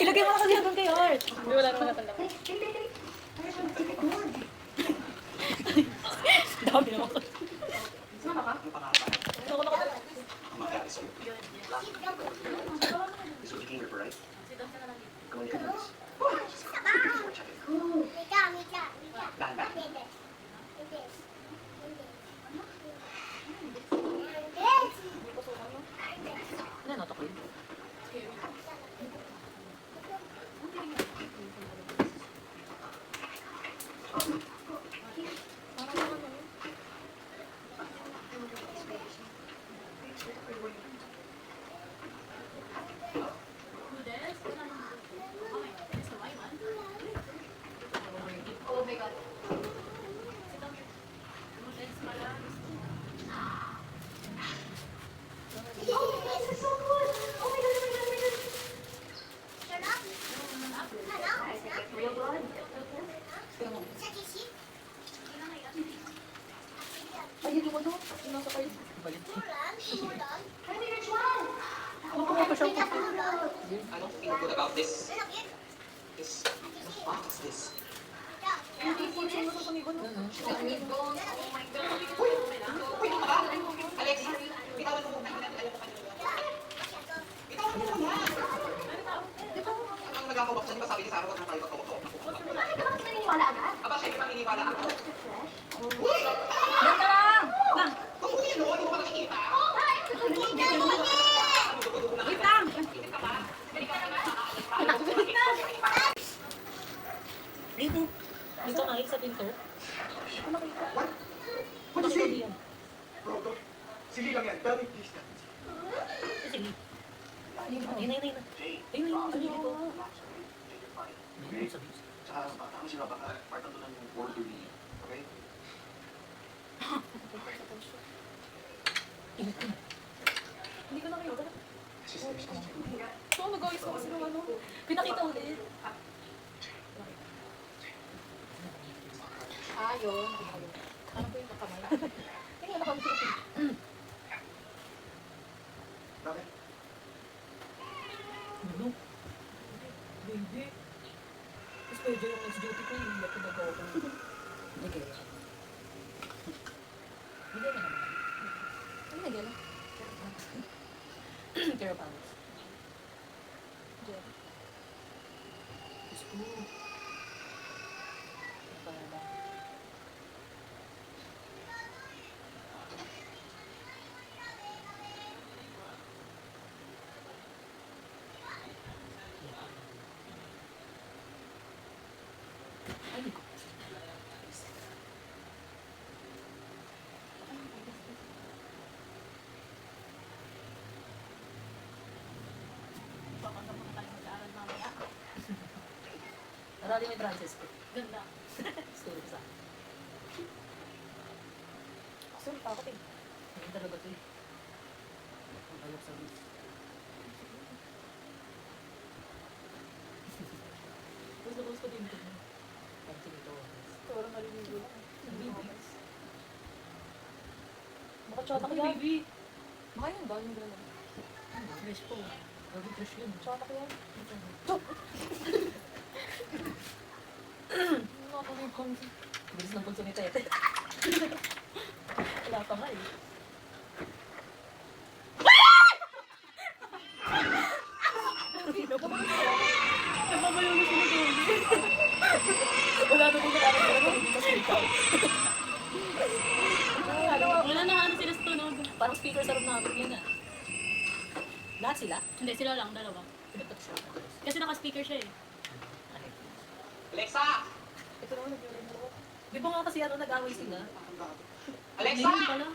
Ilagay mo na kasi doon kay Art. Hindi, wala naman natanda. Dami naman ko. Sumama ka? Ano, nato ko yun? Ay, yung ano? Yung nasa kayo. Balik. Ano po ba siya? I don't feel good about this. What is this? Hindi po siya nasa panigo, no? Uy, ano ba? Alexa, bitawan mo muna. Bitawan mo muna. Ang nagkakawak siya, di ba sabi ni Sarah, wag na tayo magkawak. Aba, syempre maniniwala ako. Yan ka lang! Lang! Kung mo yun, hindi mo pa nakikita. Wait lang! Dito. Dito nga, sa pinto. What? What is it? Rodo, sili lang yan. Tell me please that. Sige. Ayun na. Jay, Ayun na. Dito. okay? Tsaka, tama sila baka part na to ng orderly. Okay? Hindi ko nakita. Sisters, So, nag-ayos ko kasi ng ano. Pinakita ulit. Ah, yun. Ano po yung kakamay? Hindi ko nakakita. bakit? Ano? Baby. Tapos medyo yung next duty ko, yung pinagawa ko. Okay. Hindi na naman. Ano na gano'n? Care pounds. Diyan. Diyos ko. Para ba? Ay, ko. Marami may branches ko. Ganda. Story ko sa akin. Kasi takot eh. Ngayon talaga ito eh. Ang alok sa bis. Gusto din ito. Pag sinito. Parang naliligo. Ang baby. Baka tsota ko Ang yan. baby. Baka yun ba? Yung gano'n. Fresh po. Grabe fresh yun. Tsota ko yan. Nakakalimutan. Bilis ng pulso ni Tete. Wala pa nga eh. Nagmamayaw na sila doon. Wala na kung nakakalaman kung hindi kasi ikaw. Wala na ano sila sa tunog. Parang speaker sa room namin yan ah. Lahat sila? Hindi, sila lang, dalawa. Pinatot siya. Kasi naka-speaker siya eh. Alexa! Ito naman, nag-iulit ako. Di ba nga kasi ano nag-away sila? Alexa! Hindi pala.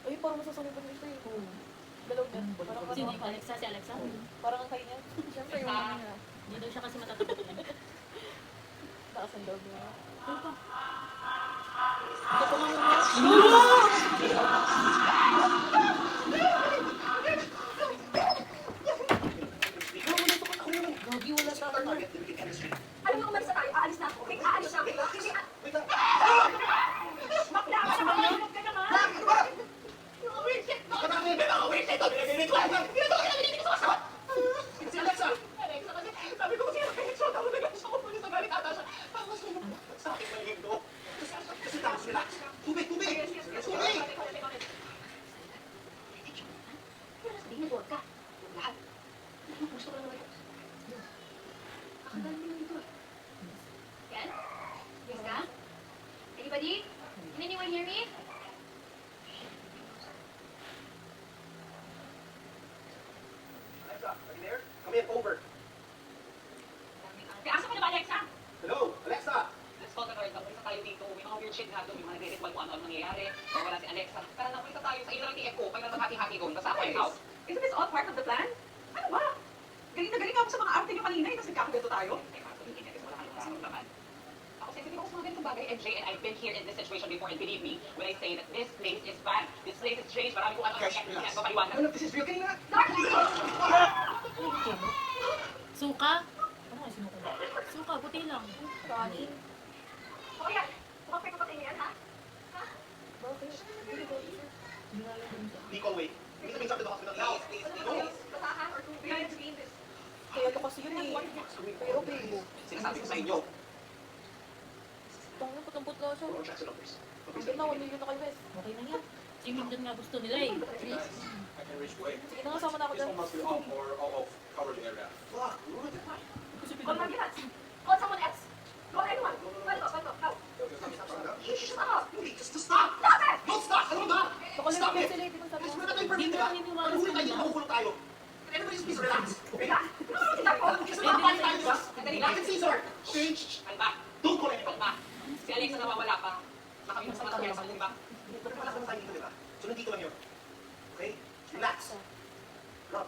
Ay, parang masasabi pa nito eh. Dalaw niya. Parang Sino ano, yung Alexa? Si Alexa? parang ang kayo niya. Siyempre yung ano niya. Hindi daw siya kasi matatakot niya. Taas ang loob niya. Ano pa? Ito pa nga Gagi, wala sa akin. Alam mo, umalis na tayo. Aalis na ako. Aalis na ako. Hindi, Wait lang. bakla ka naman. Huwag ka naman. Nakatangin, may mga weird ito. Binibigay ko lang. Ginagawa ka namin, hindi ko sumasagot. Si Alexa! Alexa, kasi sabi ko kasi gusto ko lang naman. Nakagaling naman dito. Ken? Yes ka? Anybody? Can anyone hear me? Alexa, are you there? Come in, over. Kaya asa ka na ba, Alexa? Hello, Alexa. Let's call the Lord. Napunta tayo dito. May mga weird shit nga doon. May mga nagre-ritual kung ano-ano nangyayari. Wala si Alexa. Tara, napunta tayo sa ilo ng TF ko. Pag naghati-hati ko, basta ako yung out. Isn't this all part of the plan? Ano ba? Galing na galing ako sa mga arte niyo kanina, tapos nagkakaganto tayo. Teka, sabihin niya kasi wala kang nararamdaman. Ako sensitive ako sa mga ganitong bagay, MJ, and I've been here in this situation before, and believe me when I say that this place is bad. This place is strange. Marami kong ano Guys, nangyayari. relax. Hindi ako paliwanag. Ano, this is real. Kanina. Suka? Ano nga sinuko ba? Suka, puti lang. Kanin. O yan, mukhang pagpapatay niya yan, ha? Bakit? Hindi ko. Hindi nga lang dun sa... Nico, wait. We need to bring some to the hospital now. Ano ba? Basahan or tubig? Kaya sabihin this. Kaya ito kasi yun eh. Pero bago. Sinasabi ko sa inyo. Tangin, putang-putla siya. Don't check the numbers. Ang ganda, 1 million na kayo, Wes. Okay na yan. Si Mingdon nga gusto nila eh. I can reach way. Sige na nga, sama na ako It's dyan. almost off or all of covered area. Fuck, good. Call my minutes. Call someone else. Call anyone. Pwede ba? Go. Shut up. Wait, just stop. Stop it! Don't stop. Ano ba? Baka Stop lang it. sila, di ba sabi Gusto mo? na tayo permit, Hindi di mo ba? naniniwala Manuhuli sa tayo, kanila. mahuhulog tayo. Can everybody just please relax? Okay? Teka. Tingnan ko. Kasi nakapali tayo, di ba? Sandali Black lang. and Caesar. Okay? Alba, Don't call anyone. Alba. Si Alexa nawawala pa. Nakaminom sa mga sa di ba? Pero wala naman tayo dito, di ba? So nandito lang yun. Okay? Relax. Rob.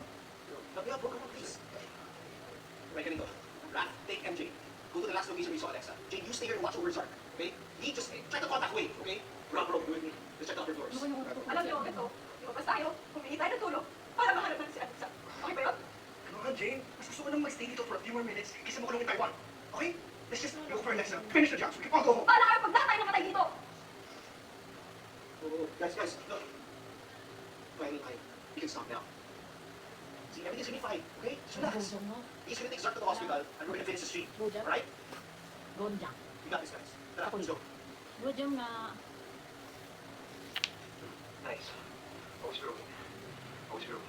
Rob, come on, please. Right, ganito. Raph, take MJ. Go to the last location we saw Alexa. Jane, you stay here and watch over Zark. Okay? Lee, just check the contact way. Okay? Rob, you with me. Let's check the upper floors. Alam niyo, ito. Lumabas tayo. Humingi tayo ng tulong. Para mahanap natin si Alexa. Okay ba yun? Come on, Jane. Mas gusto ko nang magstay dito for a few more minutes kaysa makulong in Taiwan. Okay? Let's just go for Alexa. Finish the job so we can all go home. Paano kayo pag tayo namatay dito? Oh, guys, look. Finally, we can stop now. See, everything's gonna be fine, okay? Just relax. He's gonna take Zark to the hospital, and we're gonna finish the street. Go dyan. Alright? Go dyan. We got this, guys. Tara, let's go. Go dyan nga. Nice. Always true. Always true.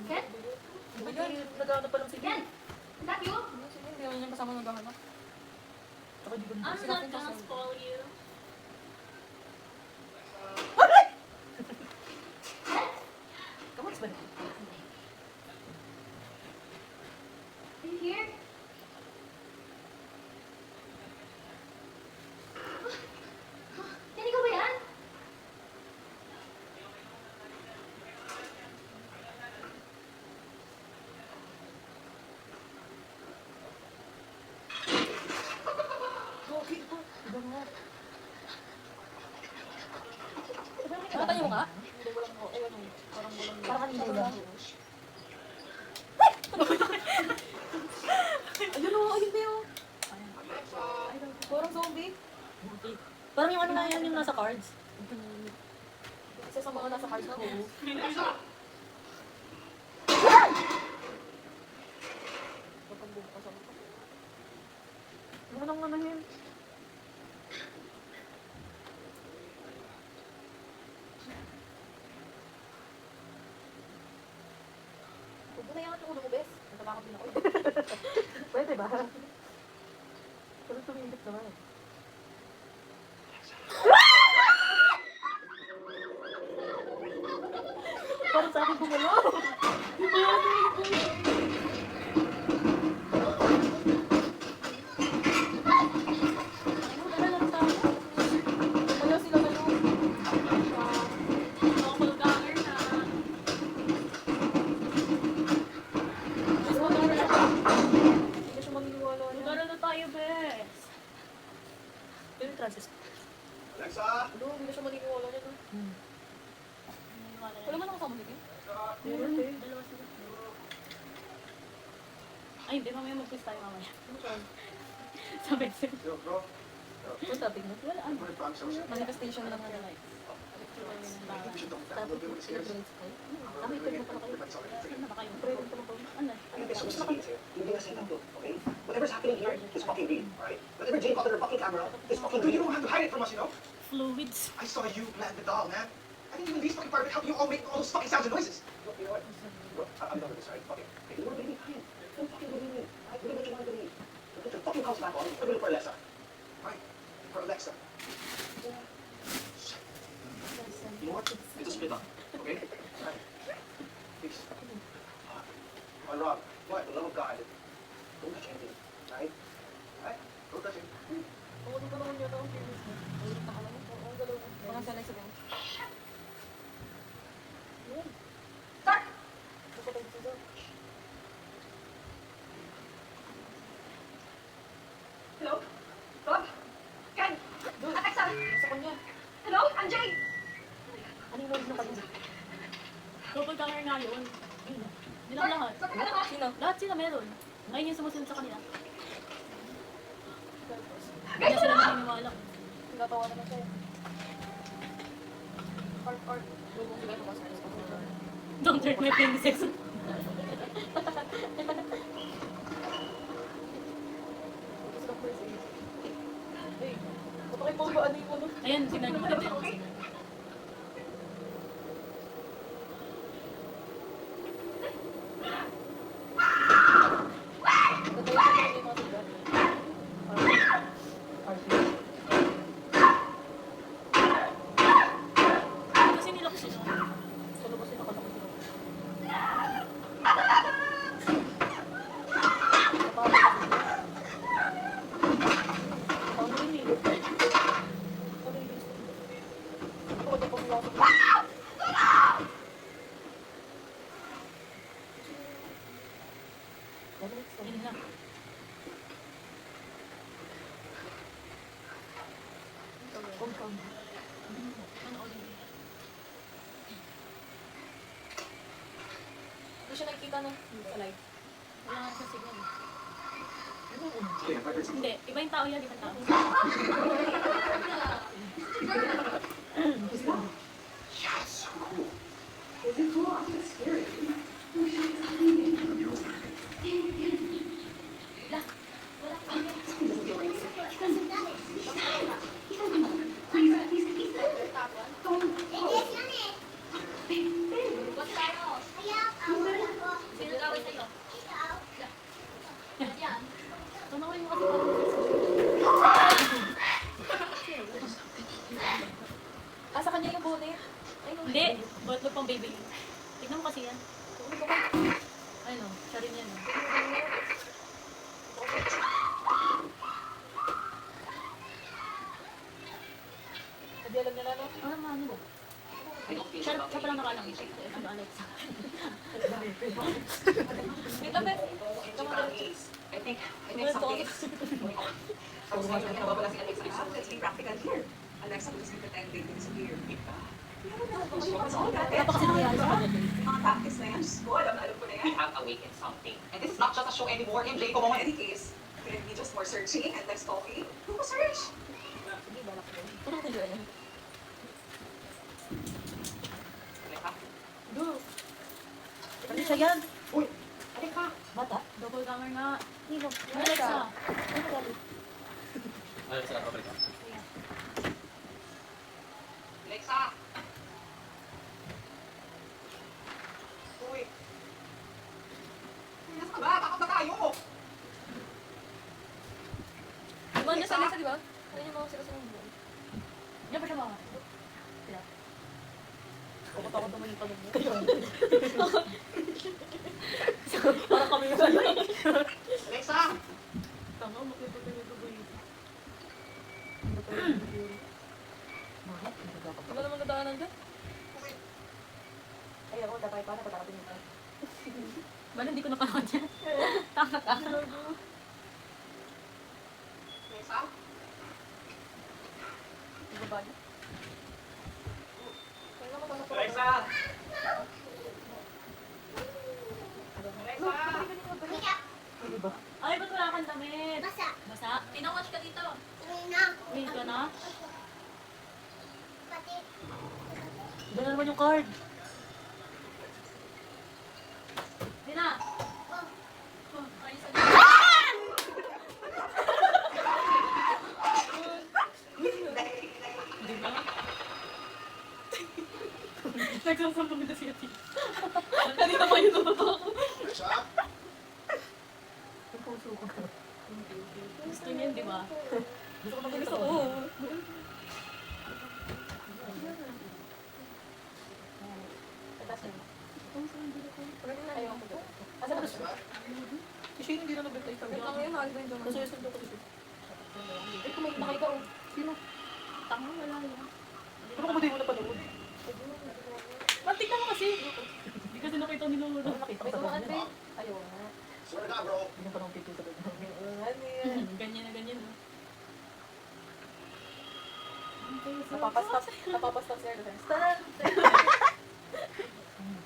Ken? Hindi, naghahanap pa lang si Ken? Is that you? Sige, hindi naman niya kasama naghahanap. Tsaka di ko I'm not gonna spoil you. Come on, Sven. Are you here? Ken, ikaw ba yan? Okay, ito. Iba nga. Nakita niyo nga? Hindi, walang mo. Eh, ano, parang walang... Parang kanina lang. Ayun o, ayun ba yun? Parang zombie. Parang yung ano na yan yung nasa cards. Isa sa mga nasa cards na ko. Napambog pa sa mukha. Ano nang nanahin? Huwag mo na yung ulo ko, bes. Natatakot din ako. Pwede ba? Pero tumingit naman. Parang sa akin bumalo. Ano lang tayo? Ayaw sila ngayon. Doppelganger na. Mas maganda siya. Hindi na siya maniniwala niya. Lugar na tayo, bes. Pero yung Francis. Alexa! Ano, hindi na siya maniniwala niya. No? Wala man ako kasama dito. Dalawa sila. Ay, hindi. Mamaya mag-quiz tayo mamaya. Ano siya? Sa Bexel. Yo, bro. Ano topic na? Wala, ano? What promise I was saying? Manifestation lang Wala na like. I think we should talk about Tapos, what scares you. Kami, pwede na pala kayo. Saan na ba kayo? Pwede na pala kayo. Ano? Ano yung gusto ko sabihin sa'yo? Hindi nga sa'yo to, okay? But Whatever's happening here is fucking real, alright? Whatever Jane got on her fucking camera is fucking real. You don't have to hide it from us, you know? Fluids. I saw you plant the doll, man. I think even these fucking part of it helped you all make all those fucking sounds and noises. Look, you know what? Look, I'm done with this, alright? Fuck it. Hey, you wanna believe me? Fine. Don't fucking believe me. Alright, believe what you wanna believe. Put your fucking house back on. I'm gonna for Alexa. Alright? For Alexa. Shit. You know what? It's a split up. Okay? Alright. Please. On Rob, what? The love of God. Don't touch anything. Alright? Alright? Don't touch anything. Oo, di ba naman yata ang feelings mo? Oo, ang galaw mo. Mga sanay sa ganyan. Yun. Start! Kapatay dito daw. Hello? Rob? Ken? Alexa? Nasa kanya. Hello? I'm Jane! Ano yung noise ng kanina? Double cover nga yun. Nilang lahat. Sorry, ano ka? Sino? Lahat sila meron. Ngayon yung sumusunod sa kanila. Kaya sila naniniwala. Nagatawa naman siya. Art. Lubong sila ito kasi. Don't hurt my princess. Gusto ng person. Hey, patay mo ba ano yung ano? Ayan, tignan niyo. Nagtayo siya ng mga sigat. Kasi nilok sila. Sa labas yung nakalaki sila. Yun lang. Compound. Hindi siya nakikita no? Sa live. Wala nga sa signal. Okay, I've heard some. Hindi, iba yung tao yan, ibang tao. Yeah, it's so cool. Tumawin mo kasi Ah, sa kanya yung bonnet. Ay, no. hindi, buhat mo pang baby. Tignan mo kasi yan. Ano, siya rin yan. Hindi alam niya na, no? Ano nga, ano? I don't feel Siya about pa lang nakalang. Ano, Alexa? Wait lang, Ben. Come on, I think something is going on. I was thinking nawawala si Alexa. Let's be practical here. Alexa will just be pretending to disappear. Napakasinungaling sa kanya. Mga tactics na yan. Diyos ko, alam na alam ko na We yan. have awakened something. And this is not just a show anymore, MJ. Come on. In any case, could it be just more searching and less talking? Who will search? Sige, balak ko. Ano ko dyan? Alexa? Do. Ano siya yan? Uy, ano ka? Bata? Double cover nga. Nino. Alexa. Ano galit? Alexa? Uy, Nasa ka ba? Takot na tayo. Diba, nasa Alexa, diba? Ano yung mga sila sa mga buwan? Diyan pa siya mga. Takot naman yung tanong mo. Parang kami yung Alexa! tanga, makipagay yung tuboy. Bakit? Wala naman nadaanan dyan. Ay, ako, dapat pa na pagkakating ito. Bala, hindi ko napanood yan. Tama ka. Alexa? Ibaba niya. Kaya naman tanong ko. Alexa! Diba? Ay, ba't wala kang damit? Basa. Basa? Pinawash ka dito. Uwi ka na? Diyan na naman yung card. Hindi na. Oh, ayos na. Nagsasampang na si Ati. Kanina pa yun totoo. Next up. Yung puso ko. Gusto niya, di ba? Gusto ko na Gusto gusto. ko. Tatas na. Ayaw ko doon. Asa na gusto? Si Shane hindi na nag-reply sa Wait lang yun, hagdan ko. Kasi yung sundo ko dito. Eh, kung may nakita ko. Sino? Tanga, wala yan. Ano kung hindi mo napanood? Tignan mo kasi. Hindi kasi nakita ni Laura. Nakita ko May sa tumaan ganyan. din. Ayaw nga. Swear to God, bro. Hindi ko pa nang picture sa ganyan. Ano yan? Ganyan na ganyan. Napapastak siya. Stan!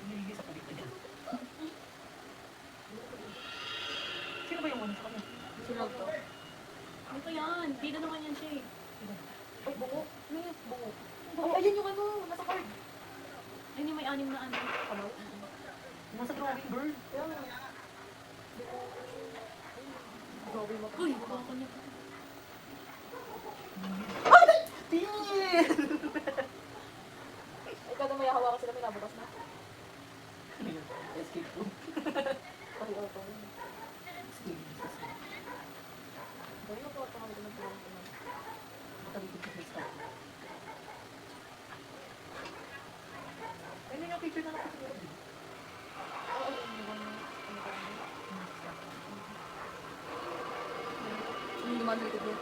Hinihigil sa kulit niya. Sino ba yung one sa kanya? Sino to? Ito yan. Dito naman yan siya eh. Ay, bungo. Ano yun? Bungo. Ay, ayun yung ano. Nasa card. Ay, may 6 na ano. Ano? Nasa drawing bird. Yan. Grabe mo. Uy, baka niya. Tingin! Ay, kada may hawakan sila, may nabukas na. Ano yun? Escape room. Ay, auto. Escape room. Gawin mo po ito. Gawin mo po ito. Matalikod sa face card. Ayun yung picture na nakapagod. Oo, ayun yung ano. Yung lumalikod yun.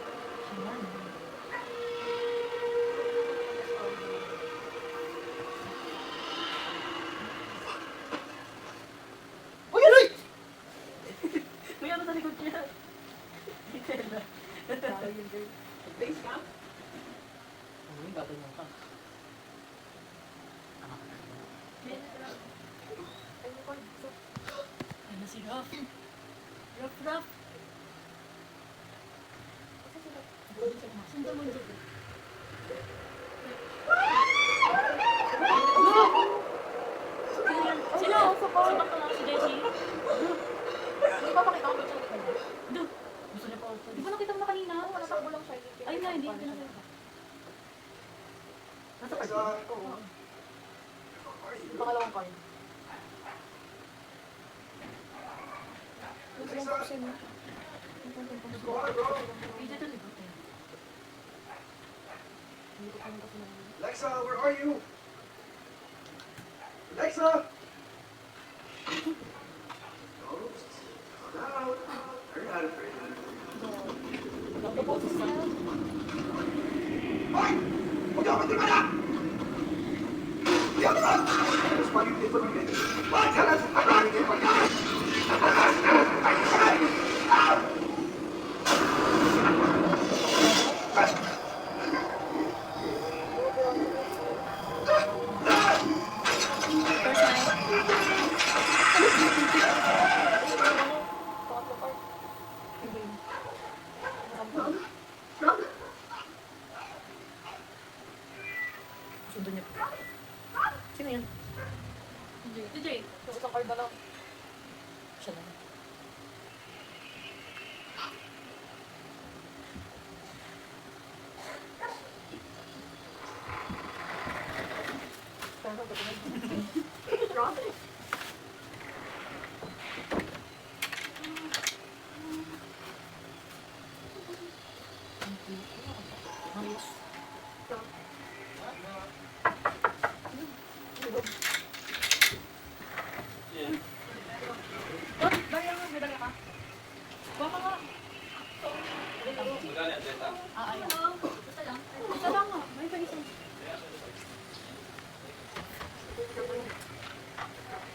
Uy, aray! May ano sa likod niya. Detail na. Grabe yun, girl. Base camp? Uy, gaganyan ka. Ay, yung card. So, Yan na si Ruff. Ruff. kasi sila. Sundan mo dito. Sino? Sa Si card. Bakla, si Jessie. Hindi pa pakita ko dito. Do. Gusto niya pa ako. Di ba nakita mo na kanina? Wala takbo lang siya. Ayun na, hindi ko nakita. Nasa card. Oo. Yung pangalawang card. Gusto lang kasi mo. Hindi ito likod niya. Hindi ko pa kasi mo. Alexa, where are you? Alexa! Ghost, come out. Turn out of here. Nagpo-poses na. Hoy! Huwag niyo ako matimala! Hindi ako naman! Mas pag-ibig ko ng ganyan. Bakit ka lang? Ang maraming kayo pagkakas! Pangatlo card. Sundan niya. Sino yan? Si Jay. Yung isang card na lang. Siya na. Pero sa tingin. Grabe. Ayos. Dali nga, dali ka. Baka nga. Magkano yan, Zeta? Ayaw. Isa lang nga. May pa isa.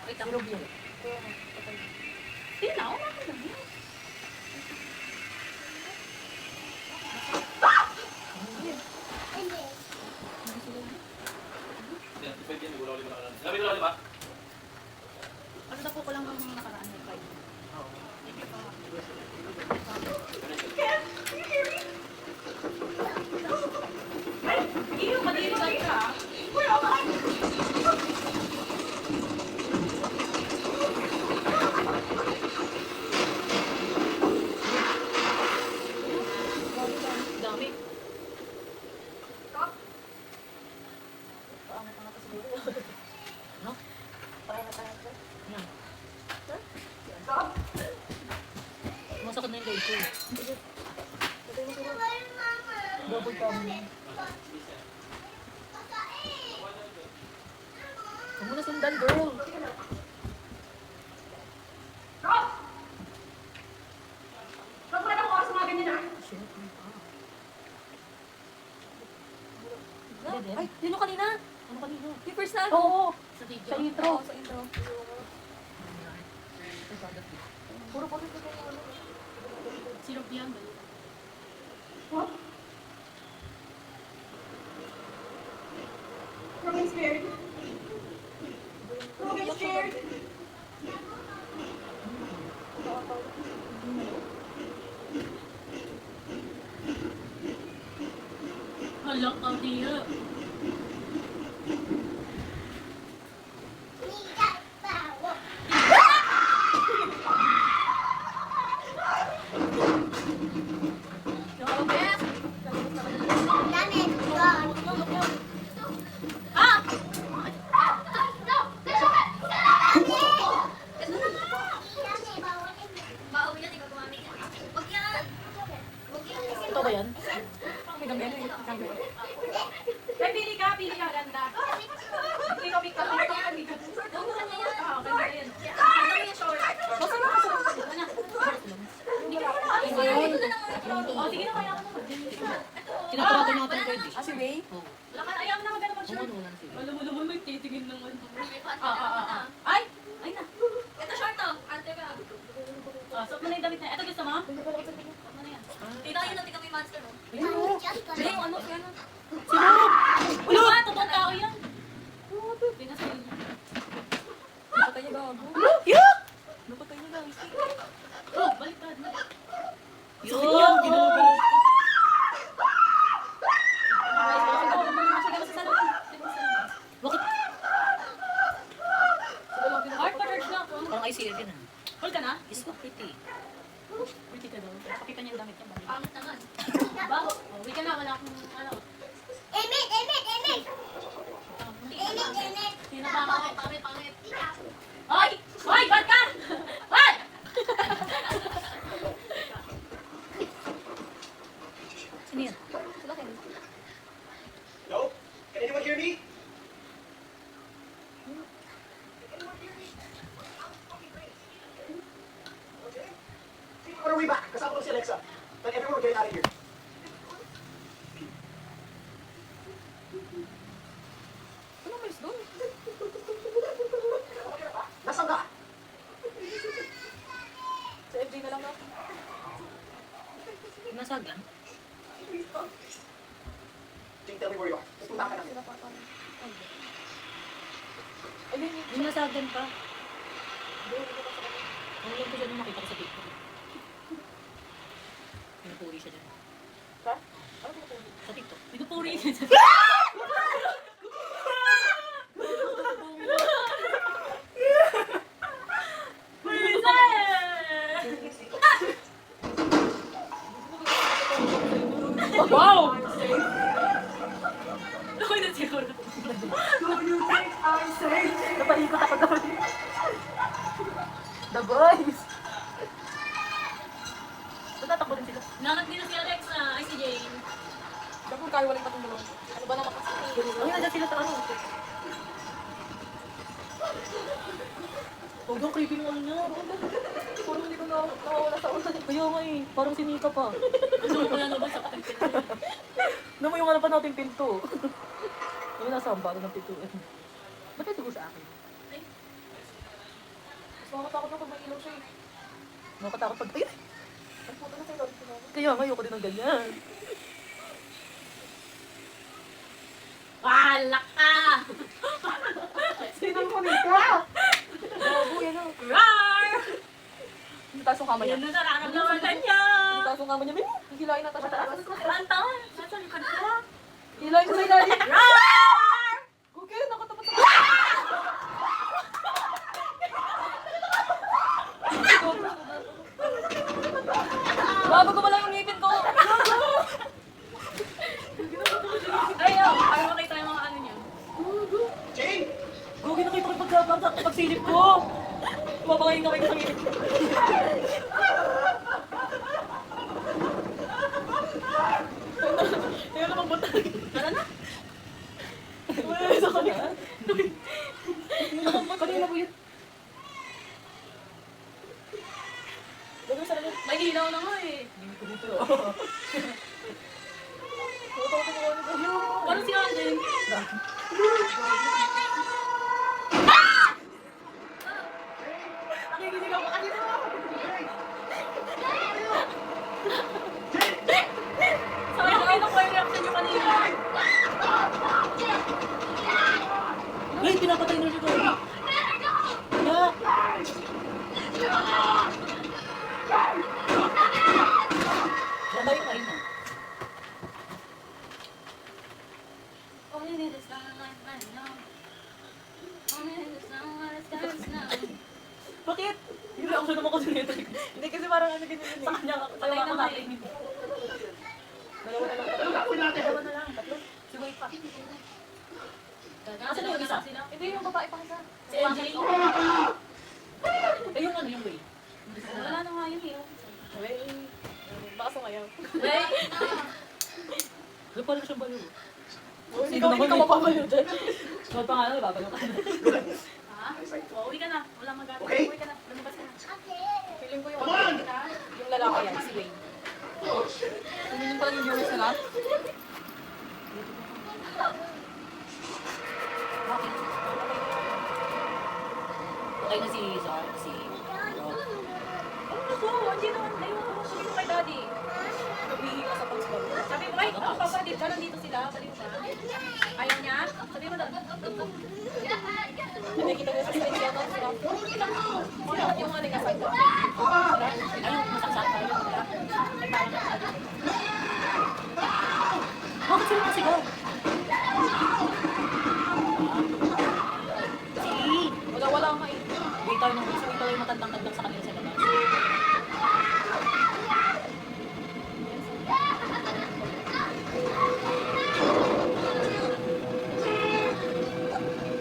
Wait lang. Sino yun? Tinaw, bakit lang yun? Yan, depende yan. Wala ulit mo na. Sabi ko lang, di ba? Ano na po ko lang ang mga nakaraan na try. Iyo, madiligan ka. Double tummy. Huwag mo na sundan, girl. Rob! Rob, wala na akong oras sa mga ganyan ah. Ay, sino kanina? Ano kanina? Yung first na. Oo. Sa video. Sa intro. Sa intro. Puro po dito kayo. Sino yan? What? Rob, I'm scared. Rob, I'm scared. Hala ka diya. Ito ba yan? Ay, pili ka, ganda. Ikaw, pick ka. Ganda yan. Oh, sige na, kaya ako naman. Tinatrato niya ako ng pwede. Si Ray? Oo. Ayaw mo naman ganun mag-short. Wala na sila. Alam mo naman, may titingin naman. Ay! Ay na! Suot mo na yung damit na. Ito gusto mo? Suot mo na yan. Jay, ano kaya na? Ulo! Totoong tao yan. Hindi na sa'yo niya. Napatay niya gago. Napatay niya lang. Oh, baliktad. Yun! Ginugulo. Bakit? Heart pa church na ako. Parang ICL din ah. Hold ka na? Is so pretty. Pretty ka daw. Pakita niya yung damit niya. Pangit naman. Bago. Oh, wait ka na. Wala akong ano. Sino ba ako? Pangit. Ay! Ay! Ba't ka? Ay! Sino yan? No? Can anyone hear me? On our way back, kasama ko si Alexa. But everyone, we're getting out of here. Ano ba doon? Nasaan ka? Sa FJ na lang na. Nasagan? Jing, tell me where you are. Tapos punta ka namin. Ayun yun. Yung nasagan pa. Ano lang ko siya nung makita ko sa TikTok. Pinupuri siya dyan. Ha? Ano ba ito? Sa TikTok. Pinupuri siya dyan. Wow! Ako na siguro. Napalikot ako doon. The boys! Natatakbo din sila. Nangat nila si Alexa. Ay, si Jane. Bakit kayo walang patulong? Ano ba naman kasi? Ay, nandiyan sila sa ano? Huwag yung creepy mo niya. Puro hindi ko nawawala sa ulan. Kaya nga eh. Parang sinika pa. Gusto ko na naman sa kating pinto. Naman yung hanapan natin pinto. Ano nasa ambalo ng pinto eh. Ba't ito sa akin? Mas makatakot na pag may ilaw siya eh. Makatakot pag... Ay! Ang puto na sa'yo. Kaya nga ayoko din ng ganyan. Walak ka! Sinang kunin ka? Bago yan ah. Rar! Taas yung kama niya. Yan na nararamdaman na niya. Taas yung kama niya. May hilahin na tayo sa taas. Antawan! Nasa likod ko. Hilahin ko sa ilalim. Rar! Okay, nakatapat sa Bago ko pala yung ngipin ko. Ayaw! Ayaw makita yung mga ano niya. Jing! Gugi, nakita ko pagsilip ko. Mabangay na kayo sa ngipin ko. Nakikinig ako kanina. Sayang kayo ko yung reaction nyo kanina. Ay, pinapatay na siya. Yeah. Sabay kayo na. Only need is not like right now. Only need is not like it's now. Bakit? Yung reaction naman ko sa nito. Hindi kasi parang ano ganyan yun Sa eh. kanya, Patay kaya na ako nga natin. eh. Dalawa na lang. Dalawa na lang, tatlo. Si Wei pa. Nasaan yung isa? Hindi yung babae pa isa. Si MJ? Eh, yung ano, yung Wei. Wala na nga yun eh. Wait. Baka sumayaw. Wait! Ano pala siyang baliw? Hindi ka mapapalo dyan. Huwag pa nga lang, babaliw ka na. Ha? O, uwi ka na. Wala magalit. Okay. Uwi ka na. Lumabas ka na. Feeling ko yung Come on! yung lalaki yan, si Wayne. Tumingin pa lang yung viewers na. Okay na si Zara, si Ano ko? Hindi naman. Ayaw ko. Sabi ko kay daddy. Nabihi ka sa pagsabaw. Sabi mo, ay, ang papadip ka, nandito sila. Baliw ka. Ayaw niya? Sabi mo doon. Nakikita mo sa stage yan. Sila yung ano nga sa'yo. ayun, masaksak tayo. Bakit sila nasigaw? Wala nga eh. Wait tayo yung matandang-tandang sa kanila sa labas.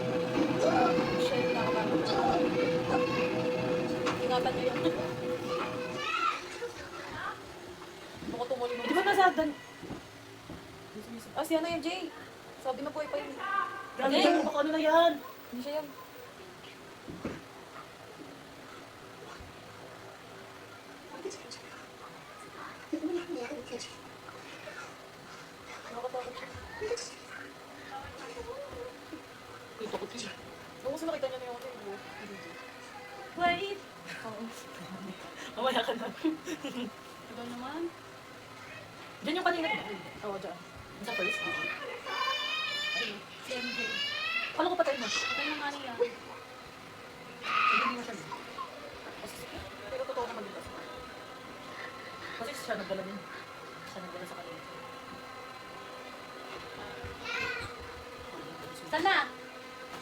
Siya yung pinakabago. Ingatan niyo yun. Baka tumuli mo. Di ba nasa dan... Ah, siya na MJ. Sabi na po pa yun. Grabe, baka ano na yan? Hindi siya yan. Nakakatakot siya. Ito ko siya. Nung gusto nakita niya na yung ano yung Wait! Mamaya ka na. Ikaw naman? Diyan yung kanina. Oo, dyan. Yung sa first. Si MJ. Kala ko patay mo. Patay na nga niya. Hindi mo siya. Pero totoo naman dito. Kasi siya nagdala din. Siya nagdala sa kanila. Saan na?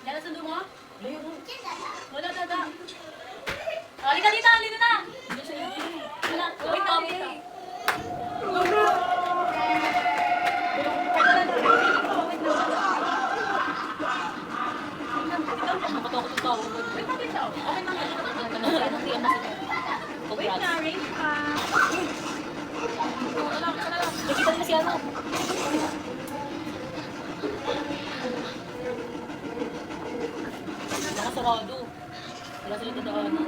Yan ang sundo mo? Ayun. Wala daga. Halika dito, halika na! Wala, wait pa, wait pa. Nakatakot yung tao. Wait pa, wait pa. Okay lang yan. Wait na, rain pa. Nakita nila si ano. Nakasarado. Wala sila dadaanan.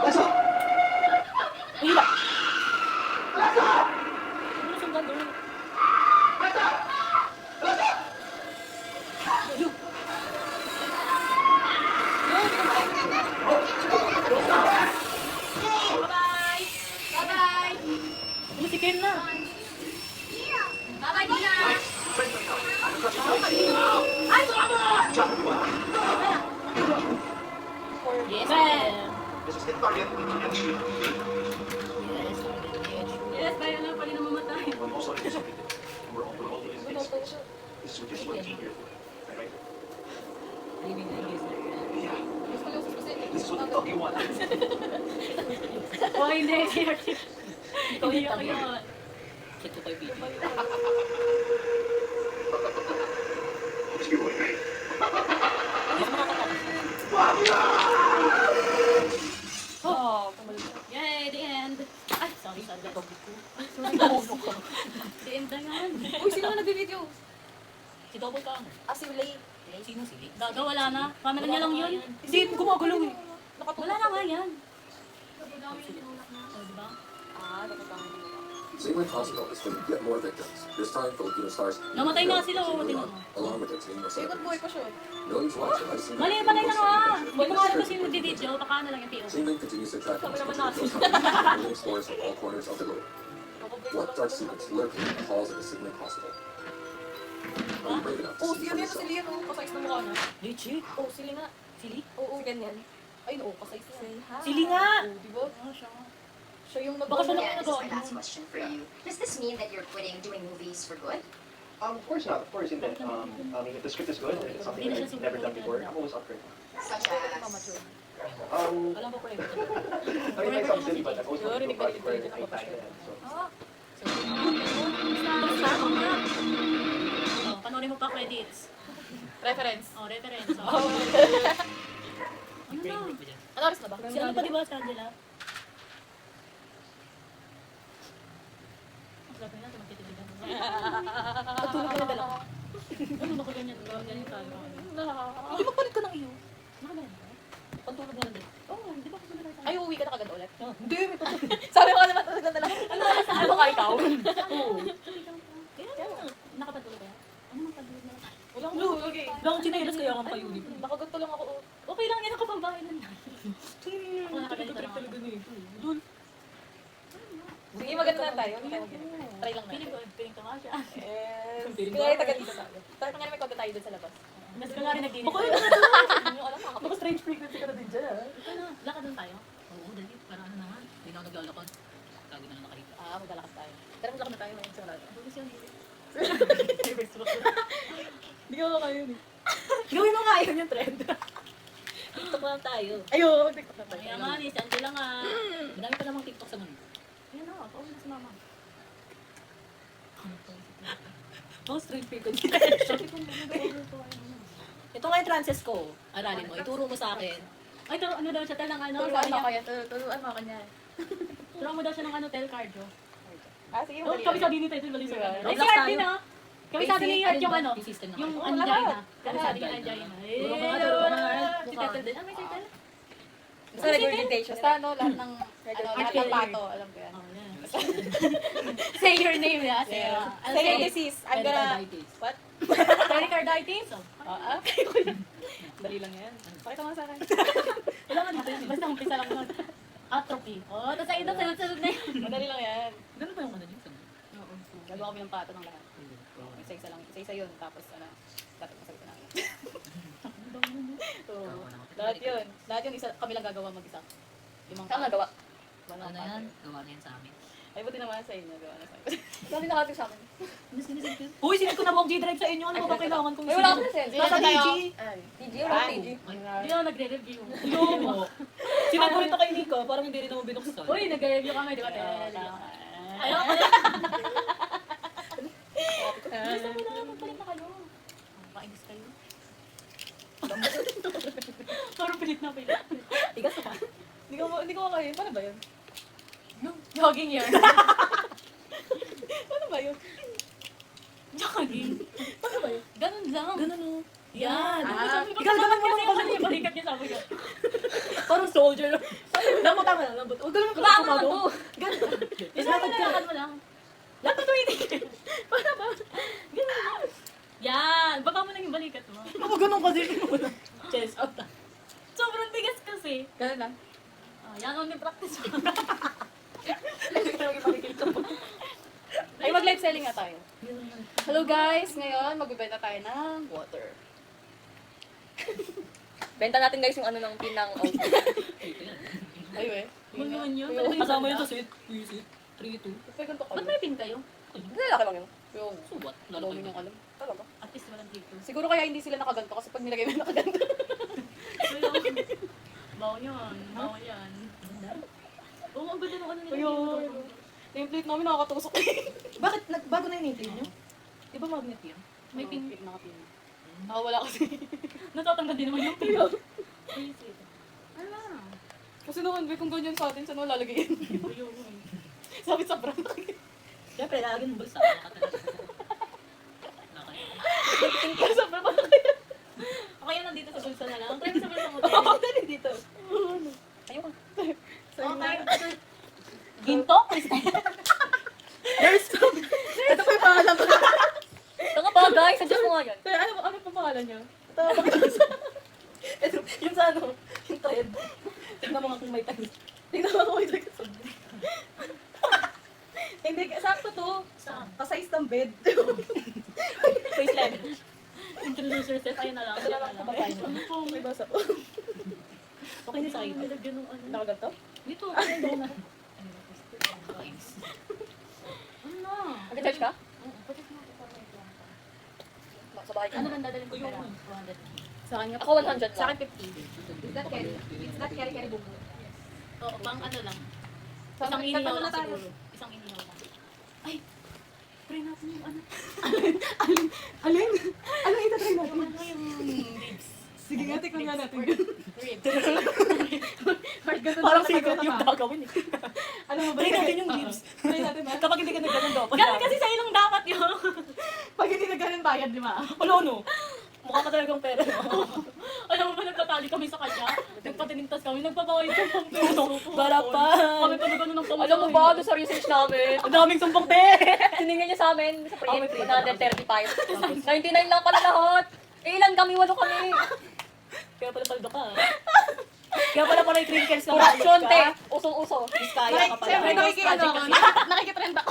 Ay, hila! Ano na siyang gagawin? Ayun! Bye-bye! Bye-bye! Ano si Ken na? Bye-bye, Dina! Yes, ma'am! This is the target. Yes, Yes, kaya na pali na mamatay. I'm also disappointed. We're all in this. Totoo siya. This is what you're supposed to be here for. Right? living like this. Yeah. Gusto ko yung specific. This is what the fuck you want. Oh, hindi. Ikaw yung tabi. Check ko kayo video. Sige, boy. Yes, makakatakas. Oh, tumal siya. Yay, the end. Ay, sorry, sorry. Topic ko. The end na yan. Uy, sino na nag-video? Si Double Kang. Ah, si Lay. Sino si Vic? Gaga, wala na. Camera niya lang yun. Hindi, gumagalaw eh. Wala na nga yan. Sila. Oh, diba? Ah, nakatangin mo. Zinglink Hospital is getting yet more victims. This time, Filipino stars Namatay nga sila, Zinglink tingnan mo. along with their team of Ikot buhay celebrities. pa siya. Millions watch the ICU. Mali na nga. Buwan nga rin kasi yung video, baka ano lang yung PO. Zinglink continues to track Sabi naman individuals natin. and explorers from all corners of the globe. What dark secrets lurk in the halls of the Zinglink Hospital? Are you brave enough to Oh, see si for Yan, yourself? si Lian, oh, kasayos na mukha niya. Richie? Oh, sili nga. Sili? Oo, ganyan. Ay, no, kasayos na. Sili nga! Oh, di ba? Siya yung Baka siya nag- lang Yeah, this is my nag-ano. last question for you. Does this mean that you're quitting doing movies for good? Of course not. Of course, in that, I mean, if the script is good and it's something that I've never done before, I'm always up for it. Such as... Alam ko pala. I mean, it sounds silly, but I've always wanted to do a project where I tie it in, so. Oh, panoorin mo pa credits. Reference. Oh, reference. Oh. Ano na? Ano oras na ba? Si ano pa diba, si Angela? Ang sabi na, magtitibigan. Patulog ka na dala. Ano na ko ganyan? Ganyan tayo. Hindi magpalit ka ng iyo. Nakagayan ka? Pantulog na lang din. Oo, di ba kasi nalala tayo? Ay, uuwi ka na kagad ulit. Hindi, may patulog. Sabi ko naman, patulog na dala. Ano ka ikaw? Kaya nga. Nakapatulog ka? Ano mang patulog na? Walang blue. Okay. Bakit chinelas kaya akong pa-uniform? Nakaganto lang ako. Okay lang yan ako pambahay lang. Ako nakaganito lang ako. Sige, maganda na tayo. Try lang Piling natin. ko, piling ko nga siya. Yes. Kaya taga dito tayo. Tara nga may konti tayo dun sa labas. Mas ka nga rin nagdinig. Baka yun na to. Hindi ko alam, Baka strange frequency ka na din dyan. Lakad doon tayo? Oo, dali. Para ano na nga. Hindi na ako naglalakad. Tago na lang nakarito. Ah, maglalakad tayo. Tara, maglalakad na tayo ngayon sa wala. Bukas yan. Hindi ko kayo eh. Gawin mo nga yun yung trend. TikTok lang tayo. Ayun, TikTok na tayo. Kaya nga, ni Angela nga. Madami pa namang TikTok sa mundo. Ayan na, pauwi na si mama. Oh, strange frequency. Ito nga yung trances ko. Aralin mo, ituro mo sa akin. Ay, turo, ano daw siya, tel ng ano? Turuan mo kaya. Turuan mo kanya. Turo mo daw siya ng ano, tel cardio. Ah, sige, Oh, madali kami lang. sabi ni Tayo, balik Sure. Ay, si Roblox Art din tayo. ah. Kami sabi ni Art yung ano, Yung system na yung kayo. angina. Lahat. Kami sabi ni angina. Turo mo nga, turo mo nga. Si Tetel din. Ah, may Tetel? Basta regurgitation. Basta ano, lahat ng, lahat ng pato, alam ko yan. Oh, yan. Say your name, yeah. Say, Say your disease. I'm gonna... Pericarditis. What? Pericarditis? Oh. Ah, dali lang yan. Pakita mo sa akin. Wala man dito. Basta umpisa lang nun. Atrophy. Oh, tapos ay ito, sunod-sunod na yun. Madali lang yan. Ganun ba yung ano dito? Gagawa kami ng pato ng lahat. Isa-isa lang. Isa-isa yun. Tapos, ano, dapat masagot na namin. Oo. Lahat yun. Lahat yun, isa, kami lang gagawa mag-isa. Yung mga nagawa? Ano yan? Gawa na yan sa amin. Ay, buti naman sa inyo. Gawa na sa inyo. Dami nakating sa amin. Uy, sinit ko na buong G-Drive sa inyo. Ano ba kailangan kong Ay, wala akong present. Nasa DG. TG, wala TG. Hindi ako nagre-review. Yo! Sinat ko ito kay Nico, parang hindi rin naman binuksan. Uy, nagre-review kami, di ba? Ayaw ko Gusto mo na naman palit na kayo. Pakingis kayo. Parang pilit na pilit. Tigas ka. Hindi ko makain. Paano ba yun? Jogging yun. Paano ba yun? Jogging. Paano ba yun? Ganun lang. Ganun o. Yan. Ikaw naman mo kasi naman kasi yung balikat niya sabi ko. Parang soldier. Lambot tama na, lambot. Huwag ganun Baka ka mo kumado. to. Ganun. Islakad ka. Lakad mo lang. Lakad mo hindi. Para ba? Ganun lang. Yan. Baka mo lang yung balikat mo. Ako ganun kasi. Chest out. Sobrang tigas kasi. Ganun lang. Yan only practice mo. Ay, mag-live selling nga tayo. Hello guys! Ngayon, magbibenta tayo ng water. Benta natin guys yung ano ng pinang outfit. Ay, we. Huwag naman yun. Kasama yun sa set. Set. 3-2. Pwede ganito Ba't kayo. may pin kayo? Hindi, lalaki lang yun. Yung, So what? dami niyong alam. Talaga. At least walang dito. Siguro kaya hindi sila nakaganto kasi pag nilagay mo yung nakaganto. Bawal yun. Bawal yan. Oo, ang ganda ng ano nila. Ayun. Nameplate namin nakakatusok. Bakit? Bago na yung name niyo? Di ba magnet yun? May pin. Nakapin. Nakawala kasi. Natatanggal din naman yung pin. Ala. Kasi naman, kung ganyan sa atin, saan mo lalagay yun? Ayun. Sabi sa brand. Siyempre, lalagyan mo bulsa. Sa brand pa kaya. O kaya nandito sa bulsa na lang. Try mo sa bulsa mo. Oo, dali dito. Ayoko. Okay. Ginto? nga yan. Kaya ano pa pangalan niya? Ito, yung sa ano, yung thread. Tignan mo nga kung may tagis. Tignan mo kung may tagis. Hindi, sakto to. Kasayos ng bed. Face level. Introduce yourself, ayun na lang. Ito na lang sa babae mo. May basa po. Okay na sa'yo. Nilagyan ng ano. Nakaganto? Dito, ano na. Ano na? Nag-charge ka? Pwede mo ako para ito. Sa bahay ka. Ano lang dadalhin ko pera? 200. Sa kanya. Ako 100 lang. Sa akin 50. Is that carry? It's not carry bumo. Oo, pang ano lang. Saan- Isang saan inihaw muna lang tayo? siguro. Isang inihaw lang. Ay! Try natin yung ano. Alin? Ano itatry natin? Yung ano yung ribs. Sige nga, tikman nga natin. Ribs. Parang secret yung gagawin eh. Ano mo ba? Try natin yung ribs. Try natin ha? Kapag hindi ka nagganong dapat. Ganun kasi sa'yo lang dapat yun. Pag hindi na ganun bayad, di ba? Ano, ano? Mukha ka talagang pera. Alam mo ba, nagtatali kami sa kanya? Nagpatinintas kami, nagpapaway ko pang puso. Barapan. Kami pa na gano'n ng pamasahe. Alam mo ba, doon sa research namin, ang daming sumbong te! Tinignan niya sa amin, sa print, 135. 99 lang pala lahat. Eh, ilan kami? 8 kami. Kaya pala paldo ka. Kaya pala pala yung crinkles na corruption, te. Usong-uso. Biskaya ka pala. Siyempre, Ghost project nakikiano kasi. ako. Nakikitrend ako.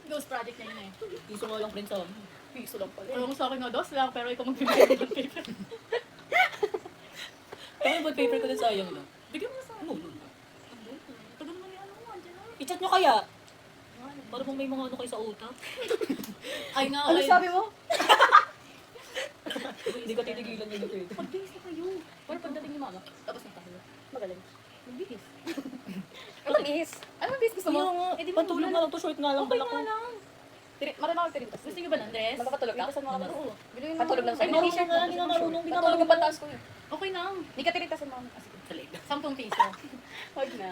Ghost project na yun eh. Piso mo lang, friends, oh. Piso lang pala. Alam mo sa akin na dos lang, pero ikaw magbibigay ng paper. Kaya yung bond paper ko din sayang lang. Bigyan mo sa akin. No. Tagal naman yung ano mo, andyan na. I-chat nyo kaya. Para bang may mga ano kayo sa utak. Ay nga, Ano ay. sabi mo? Hindi ko titigilan yun ito. Pag-bihis na kayo. Pero pagdating ni mama, tapos na tayo. Magaling. Magbihis. Anong bis? Anong bis gusto mo? Yung pantulog na lang to, short nga lang. Okay balak ko. nga lang. Marunong ako tirintas. Gusto niyo ba ng dress? Magpapatulog ka? Tirintasan mo ako. Oo. Bilhin mo. Patulog lang Ay, sa'yo. marunong nga, Hindi nga marunong. Hindi nga Patulog marunong. ang pantaas ko eh. Okay lang. Hindi ka tirintasan mo. Ah, sige. 10 piso. Huwag na.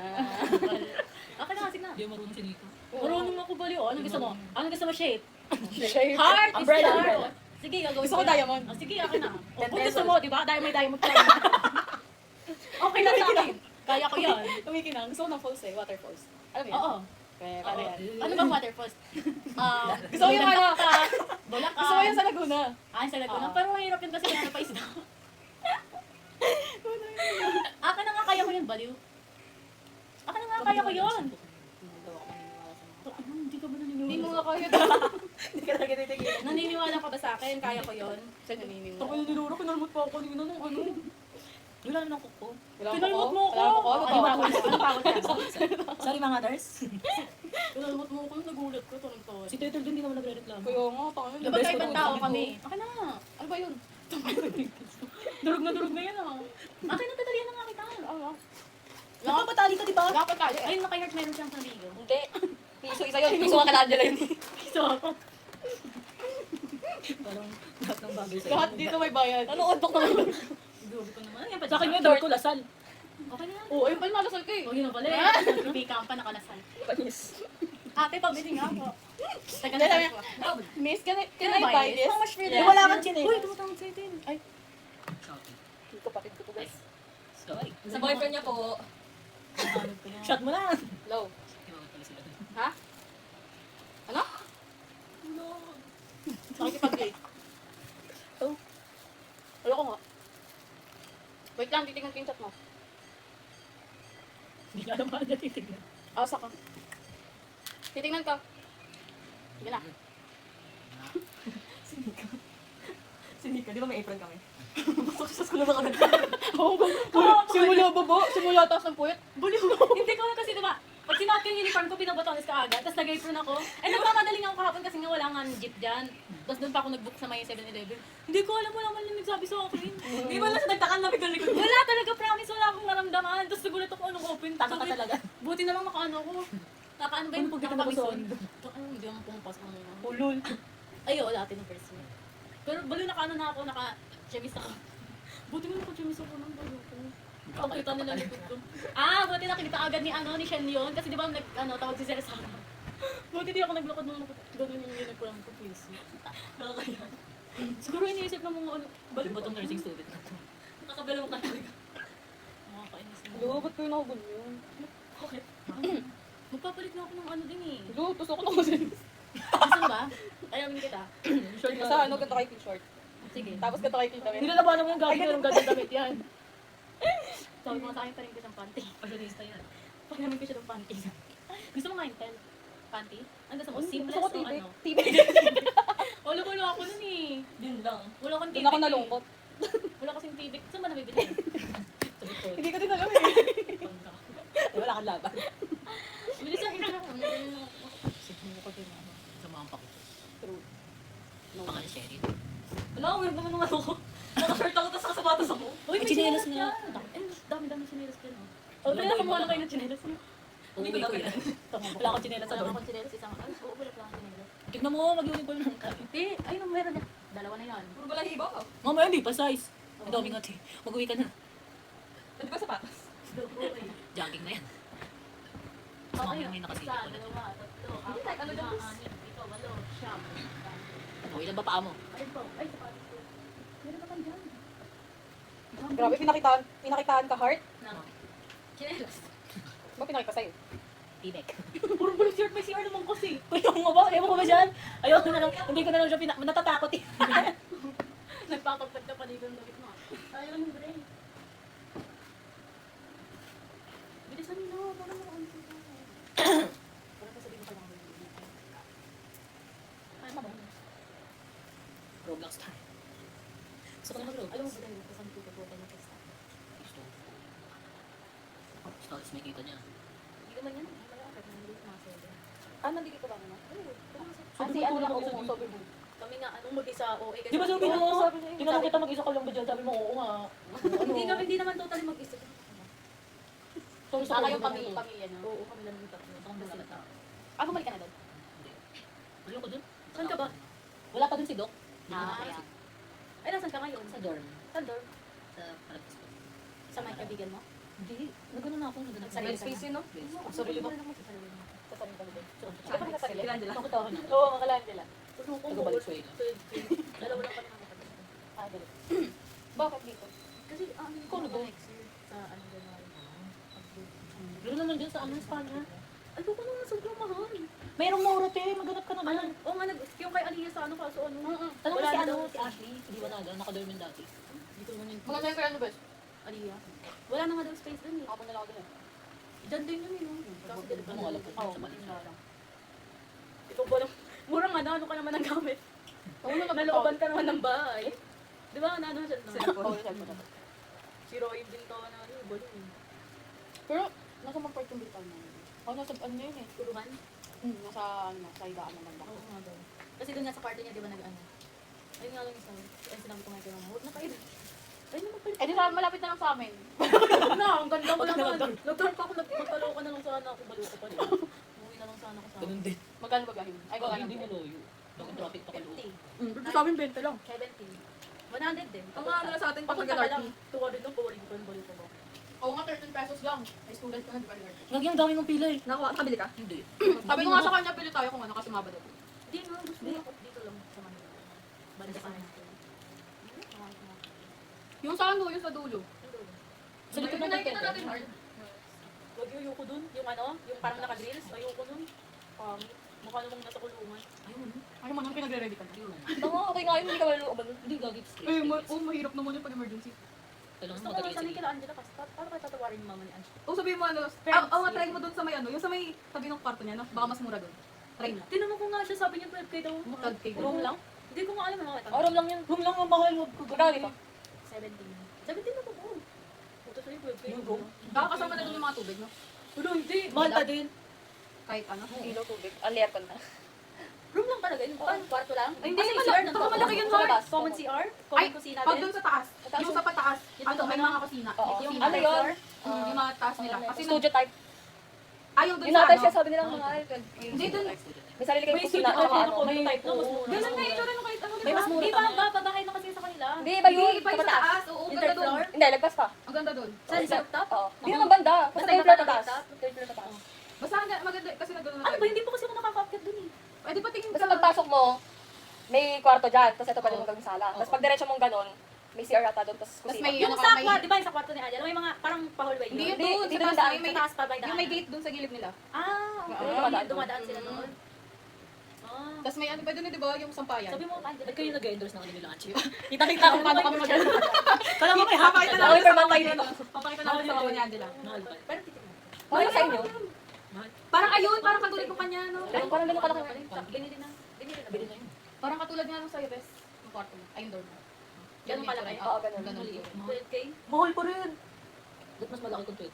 Okay na, sige na. Hindi marunong si Nico. Marunong ako bali. Oh, anong gusto mo? Anong gusto mo shape? Shape. Heart is Umbrella, star. umbrella. Sige, gagawin Gusto ko yan. diamond. Oh, sige, akin na. Oh, 10 kung gusto pesos. mo, di ba? Diamond, diamond pa rin. Okay na sa akin. Kaya ko yan. Tumikinang. Gusto ko ng falls eh. Water falls. Alam mo yan? Oo. Kaya paano yan? Ano bang waterfalls? Gusto ko yung ano. Bulacan. Gusto ko yung sa Laguna. Ah, sa Laguna. Oo. Pero mahirap yun kasi ano pa isda. Akin na nga kaya ko yun, baliw. Akin na nga kaya ko yun. Hindi ka ba naniniwala? Hindi mo nga kaya. Hindi ka talaga titigilan. Naniniwala ka ba sa akin? Kaya ko yun. Saan naniniwala? Ako yung niluro, kinalmot pa ako kanina nung ano. Wala na ng kuko. Wala akong Pinalmot kuko. mo ako. Wala akong kuko. Ano Ano ba ba ako? Ano bawal ka? Sorry mga others. Pinalmot mo ako, nagulat ko. Tunog-tunog. Si Turtle din hindi naman nagre-reklamo. Kuya nga, tangin. Diba tayo ng tao kami? Akin na nga. Ano ba yun? Durog na yan ah. Akin na tatalian na nga kita. Nakapatali ka, di ba? Dapat tayo. Ayun, naka-heart meron siyang pamilyo. Hindi. Piso isa yun. Piso nga kala Angela yun. So ako. Parang lahat ng bagay sa'yo. Lahat dito may bayad. Ano, ontok naman yun? Grabe ko naman. Yan pa Sa akin yung door ko, lasal. Okay na yan. Oo, ayun pala malasal ka eh. Oh, yun na pala eh. Bigam pa nakalasal. Panis. Ate, pabili nga ako. Teka Hindi, na sabi ko. Miss, can I buy this? How much for Di this? wala kang chinelas. Uy, tumutawag sa'yo din. Ay, Hindi ko patid ko to, guys. Sorry. Sa boyfriend niya po. Shot mo na. Low. Ha? Ano? Nakikipag-date. Oh. Wala ko nga. Wait lang, titignan ko yung chat mo. hindi nga naman na titignan. Asa ka. Titignan ka. Sige na. Si Nika, di ba may apron kami? Success ko na ba agad? Simula babo, simula taas ng puwet. Buliw mo. Hindi ko na kasi diba, pag sinuot ko yung uniform ko, pinabatones ka agad, tapos nag-apron ako. Eh, nagmamadaling ako kahapon kasi nga wala nga jeep dyan. Tapos doon pa ako nag-book sa may 7-Eleven. Hindi ko alam, wala man yung nagsabi sa akin. Di ba lang nagtakan na biglang likod? Wala talaga, promise, wala akong naramdaman. Tapos nagulat ako anong open. Taka ka talaga. Buti na lang nakaano ko. Nakaano ba yung Ano pag kita nakabison? nabison? Ano, hindi ako pumapasok ng mga. Ulul. Ay, oo, dati ng first year. Pero baliw nakaano na ako, naka-chemis ako. Buti mo naka-chemis ako ng baliw ko. Pakita nila likod ko. Ah, buti nakita agad ni ni Shen yun. Kasi di ba tawag si Sir Sarah. Buti di ako naglakad nung gano'n yung uniform ko, please. Nakakaya. Siguro iniisip ng mga baliw ba itong nursing student na to? Nakakabalaw ka talaga. Nakakainis na. Lo, ba't kayo nakagulo yun? Okay. Magpapalit na ako ng din eh. Lo, tusok ko na kasi. Gusto mo ba? Ayamin kita. Short ka sa ano, ganda kay short. Sige. Tapos ganito kayo kita. Nilalabanan mo yung gagawin ng gagawin damit yan. Sabi ko nga sa akin, parin ko siyang panty. Fashionista yan. Parin ko siya ng panty. Gusto mo nga yung tel? Panty? Ang gusto mo? Seamless Gusto ko o tibig. ano? Tibig. Wala ako nun eh. Yun lang. Wala akong Doon tibig ako eh. nalungkot. Wala kasing tibig. Saan ba nabibili? Hindi ko din alam eh. Wala kang laban. Bilis ang intro. Sige mo ko din ano. Sa mga pa ko. True. Pangalan Sherry. Wala, weird naman ng ano ko. Naka-shirt ako, tapos nakasapatos ako. Uy, may chinelas chinelas nga. ka. Dami-dami chinelas ka, no? Oh, Kaya nakamuha lang kayo ng chinelas mo. Uwi ko yan. Wala akong chinelas sa Wala dorm. akong chinelas, isang ay, oo, wala pa akong chinelas. Tignan mo, mag-uniform lang tayo. Eh, ay, nung meron na. Dalawa na yan. Puro balahibo ko. Mamaya hindi pa size. Ang dami nga te. Mag-uwi ka na. Pwede ba sapatos? Jogging na yan. Oo, Sa ayun. may nakasilip Isa, ko. dalawa, tatlo, Hindi, like, ano daw, lima, anim, pito, walo, siyam. O, ilan ba paa mo? Ayun po. Ay, sapatos ko. Meron ka pa dyan. Grabe, pinakitaan ka heart. Na. Chinelas. Ba pinakita sa'yo? Tibek. Puro bullet shirt, may CR naman kasi. Kuya mo ba? Ewan ko ba dyan? Ayoko na lang. Hindi ko na lang siya natatakot eh. Nagpapagpad ka pa dito ng damit mo. Ayaw ng brain. Bilisan mo na. Parang ako ang sila. Parang sasabihin ko pa lang. Ay, mabango. Roblox time. Gusto ko na mag-Roblox. Alam mo ba dahil kasama ko po tayo ng testa? Status may kita niya. Hindi naman yan. Hindi malakad. Nandito na ako. Ah, nandito ka ba naman? Kasi ano lang ako, sober mo. Kami nga, anong mag-isa, OA. Di ba sabi mo? Tinanong kita mag-isa ka lang ba dyan? Sabi mo, oo nga. Hindi naman totally mag-isa. Sorry, Saka yung pamilya niyo? Oo, kami lang yung tatlo. Ang bumalik ka. Ah, bumalik ka na doon? Ayoko dun. Saan ka ba? Wala pa dun si Doc. Ah, ay, nasan ka ngayon? Sa dorm. Saan dorm? Sa practice ko. Sa mga kaibigan mo? Hindi. Nagano na ako. Nagano na Sarili ako. space yun, no? Sarili mo. Sa sarili mo. Sige pa sa sarili. Kilandila. Nakutawa na. Oo, mga Kilandila. Nagabalik sa'yo na. Dalawa lang pa nakakapag. Ah, galit. Bakit dito? Kasi, Ikaw na ba? next year, sa ano, January. Meron naman dyan sa ano, Espanya. Ayoko naman, sobrang mahal. Mayroong mura te. Maghanap ka naman. Oo nga, yung kay Aliyah sa ano, kaso ano. Tanong mo Wala si na ano, daw. si Ashley. Hindi ba na nakadorm yun dati. Hindi ko naman yun. Maganda yung kaya ano, bes? Aliyah. Wala na nga daw space dun eh. Ako na lang ako dun. Diyan din yun eh. no? Kasi Ano mo alam kung Oo, sa Malaysia? ikaw ba lang, murang ano ka naman ng gamit. Nalooban ka naman ng bahay. Di ba, ano siya na? Oo, cellphone na. Si Roy din to na ano, balon. Pero, nasa mga part yung bitan na. Oh, nasa ano yun eh. Turuhan? Nasa ano, sa higaan naman ba? Oo nga daw. Kasi doon nga sa kwarto niya, di ba nag-ano? Ayun nga lang isa. Ay, sinabi ko nga kay mama, huwag na kayo. Ay, naman pala. Eh, di malapit na lang sa amin. Na, ang ganda mo naman. Nag-turn pa ako, magpalaw ka na lang sana ako, balo ko pa rin. Umuwi na lang sana ako sa amin. din. Magkano ba gahin? Ay, magkano? Hindi na loyo. Bakit traffic pa kayo? 50. Sa amin, 20 lang. 70. 100 din. Ang ano sa atin, pag Papunta ka lang. nag-LRT. 200 lang, pawarin ko yung balo ko ba? Oo nga, 13 pesos lang. May student ka na, di ba? Lagi ang dami mong pila eh. Nakabili ka? Hindi. Sabi ko nga sa kanya, pili tayo kung ano, kasi mabado. Hindi nga, gusto ko dito lang sa Manila. Banda sa Manila. Yung sa ano, yung sa dulo. Sa likod ng Nakikita hotel. natin, Mark. Wag yung ayoko dun. Yung ano, yung parang naka-grills. Ayoko dun. Mukha namang nasa kulungan. Ay, mo nang pinagre-ready ka na. Tama, okay nga yun. Hindi ka maluluob. Hindi gagit. Mahirap naman yung pag-emergency. Kailangan Gusto ko naman magaling sabihin sige. kila Angela kasi paano kayo tatawarin yung mama ni Angela? O sabihin mo ano, Friends. nga, try mo dun sa may ano, yung sa may tabi ng kwarto niya, no? Baka mas mura dun. Try mo. Tinanong ko nga siya, sabi niya 12k daw. 12K. Room lang? Hindi ko nga alam ano. Aram lang yan. Room lang ang mahal mo. Magkano dito? 17. 17 na po po. Puto sa'yo 12k. Yung room? Baka kasama na dun yung mga tubig, no? Pero hindi. Mahal pa din. Kahit ano. Kilo tubig. Ang aircon na. Room lang talaga. Yung kwarto lang? Ay, hindi, Kasi malaki- CR nandun. baka malaki yun, Sa Mark. labas. Common CR? Ay, Common kusina pag din? dun sa taas, yung sa pataas, Yung ano, may ano? mga kusina. Oo. May kusina. Ano yun? Yung mga taas nila. Kasi Studio type. ayaw dun Yung sa natin ano. siya sabi nila mga Hindi dun. may sarili kayong May kusina. studio type Ano, na common type na mas mura. Ganun nga itsura nung kahit ano, May diba? mas mura Di pa ba? nga. Babahay na kasi sa kanila. Hindi, iba yun. Hindi, iba yung Sa sa taas. taas. Oo, Yung ganda third dun. floor? Hindi, lagpas pa. Ang ganda dun. Saan? Sa rooftop? Oo. Oo. Hindi naman banda. Basta Basta third floor banda taas. rooftop? Third floor taas. Basta maganda, kasi nagano na Ano tayo. ba? Hindi po kasi ako nakaka-update dun eh. Pwede pa tingin Basta ka. pagpasok mo, may kwarto dyan. Tapos ito pwede mong gawing sala. Tapos pag diretso mong ganon, may CR ata doon. Tapos Tapos kusina. may- Yung ano sa ka, may- kwarto, di ba yung sa kwarto ni Angela, may mga parang pa-hallway Hindi yun? yun Hindi, doon. hindi Sa doon taas, daan. yung may Sa taas pa ba yung yung may daanan? gate doon sa gilid nila. Ah, okay. Dumadaan Dumadaan sila doon. Ah. Tapos may ano pa doon, di ba, yung sampayan. Sabi mo, ba't Ba't kayo nag-endorse na kanila nila Anchi? Kita-kita kung paano kami mag-ano. Kala mo may happy ka Ako yung permantay dito. Papakita namin sa mga niya nila. Mahal pa. Pero titignan. Okay sa inyo? Parang ayun, parang katulad ko kanya, no? Pero parang ganun kalaki. Binili na. Bili na yun. Parang katulad nga nung sa'yo, bes. Yung kwarto mo. Ay, yung door mo. Ganun kalaki. Oo, ganun. Ganun. 12K? Mahal pa rin. Ba't mas malaki kung 20?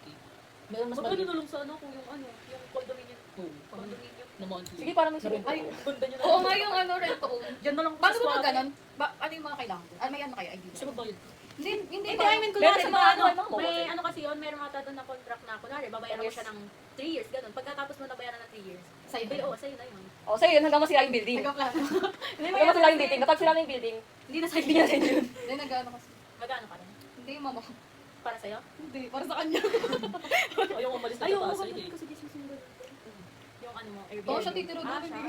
Meron mas Magkano malaki. na lang sa ano kung yung ano, yung condominium. Condominium. Na monthly. Sige, parang may sabihin. Ay, Ganda nyo na. oo nga yung ano, rent to own. Yan na lang. Paano ba pag ganun? Ano yung mga kailangan? May ano kayo, idea? Gusto magbayad. Hindi Hindi, ba? I mean, kunwari Meron sa ba, mga ano, ano, may mga ano kasi yun, meron mga tato na contract na, kunwari, babayaran mo siya ng 3 years, ganun. Pagkatapos mo nabayaran ng 3 years. Sa'yo ba Bill, yun? oo, sa'yo na yun. O, sa'yo yun, hanggang masira yung building. Nagka-plan. Hanggang masira yung building. Kapag sira na yung building, Hindi na sa'yo. hindi na rin yun. Hindi, nag-ano kasi. Magkano ka rin? Hindi, mama. Para sa'yo? Hindi, para sa kanya. Ayaw umalis na Ay, sa oo, taas. kasi kasi susunod. Yung ano mo, Airbnb. Oo, siya titiro doon. siya.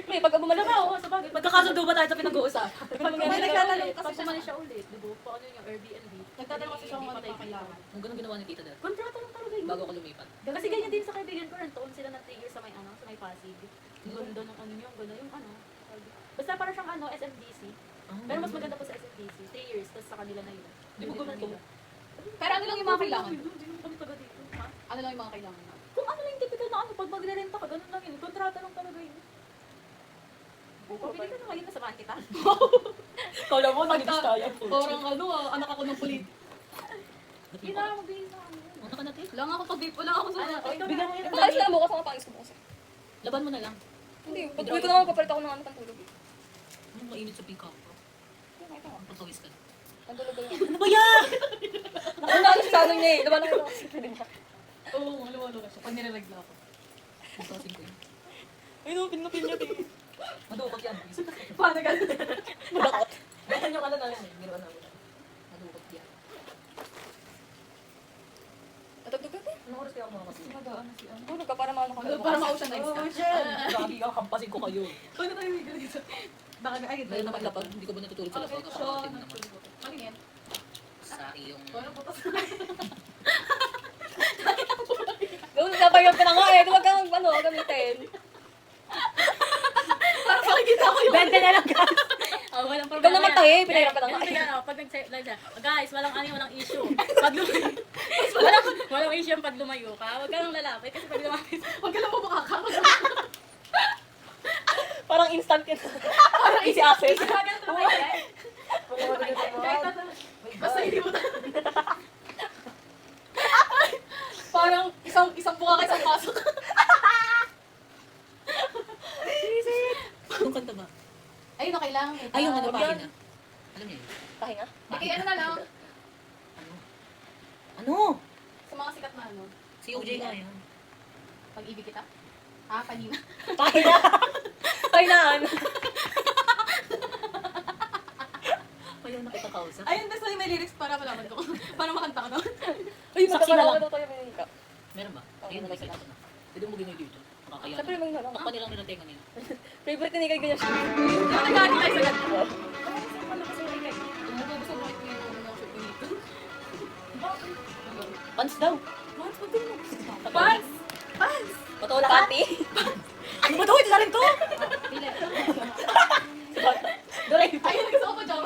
May pagka bumalik Alam mo, oo, sa bagay. Magkakasundo ba tayo sa pinag-uusap? Pag May nagtatanong kasi pag siya. umalis siya ulit, di ba? Paano yung Airbnb? Nagtatanong kasi siya kung ano Hindi pa kailangan. Ang ganun ginawa ni Tita dati. Kontrata lang talaga yun. Bago ako lumipat. Kasi ganyan din sa kaibigan ko, rentoon sila ng 3 years sa may ano, sa may Pasig. Ganda ng ano yung ganda yung ano. Basta parang siyang ano, SMDC. Pero mas maganda po sa SMDC. 3 years, tapos sa kanila na yun. Di mo ganun to. Pero ano lang yung mga kailangan? Hindi naman kami taga dito. Ha? Ano lang yung mga kailangan? Kung ano lang yung typical na ano, pag magre-renta ka, ganun lang yun. Kontrata lang talaga yun. Pabili ka na ngayon, nasamahan kita. Kala mo, nag-ibig tayo. Parang ano, anak ako ng pulit. Hindi na magbigay sa akin. Ano ka natin? Wala nga ako pag-vape, wala ako sa... Bigyan mo yun. Pagkalis na bukas, mga pangis ko bukas. Laban mo na lang. Hindi, pag-uwi ko naman papalit ako ng ano pang tulog. Anong mainit sa pingka ko? Pagkawis ka. Ang tulog ko yun. Ano ba yan? Ano na sa ano niya eh. Laban ako sa pwede niya. Oo, maluwalo ka siya. Pag nilalag ako. Masasin ko yun. Ay no, pinapil niya. Madukot yan. Paano ganun? Madukot. Ganyan yung ano na yun eh. Ginawa namin. Madukot yan. Matagdag ka eh. Anong oras kaya ako makakasip? Tulog ka para maano ka. Para ma-ocean nights ka. Grabe ka, kampasin ko kayo. Paano tayo bigyan dito? Baka ay, Ngayon naman lapag, hindi ko ba natutulog sa lapag? Kakakatin mo naman. Ano yan? Sa iyong... Parang butas. Gawin ka pa yung pinanga eh. Huwag kang ano, gamitin. Parang makikita ko yun. Bente na lang, guys. Oh, walang Ikaw problema. naman tayo eh. Pinahirapan na nga Kasi eh. ano, pag nag-live siya, guys, walang issue. Pag lumayo, walang issue yung pag lumayo ka. Huwag ka nang lalapit kasi pag lumapit, Huwag ka lang pumakaka. Parang instant yun. Parang easy access. ganun lumayo eh. Basta hindi mo Parang isang buka ka, isang pasok. Anong kanta ba? Ayun na kailangan eh. Ay, yung ano Huwag pa yan. Alam niyo yun? Pahinga. Okay, ano na lang. Ano? Sa mga sikat na ano. Si OJ nga yan. Pag-ibig kita. Ah, kanina. Pahinga. Pahingaan. Ayaw na kita kausap. Ayun, basta may lyrics para malaman ko. Para makanta ko naman. Ay, Saksi na magkakalawa lang. daw tayo mahihinga. Meron ba? Oo, Ayun, may may salita na. Pwede mo ginoy dito. Makakaya Siyempre, may nalang. Takpan nilang nila tenga nila. Favorite ni Kay ganyan siya. Nagkakaroon tayo sa ganito. Pants daw. Pants! Pants! Patula kati. Ano ba daw? Ito na rin to! Duray. Ayun, gusto ko pa dyan.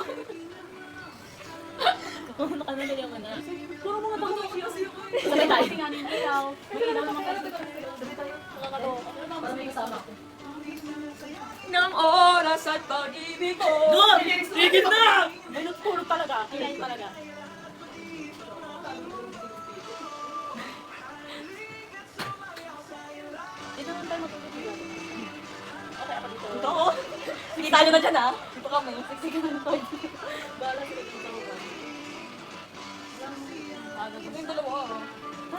Ano ka na nalaman na? Puro mga tanong ko kasi yung Sabay tayo. Tingnan yung ilaw. May ilaw naman kayo. Para may kasama ko. Ng oras at pag-ibig ko. Doon! Tigil na! Puro talaga. Kailan talaga. Dito naman tayo matulog dito. Okay, ako dito. Ito ko. Sige tayo na dyan ha. Dito kami. Sige na tayo. Bahala sila dito sa baba. Ito yung dalawa.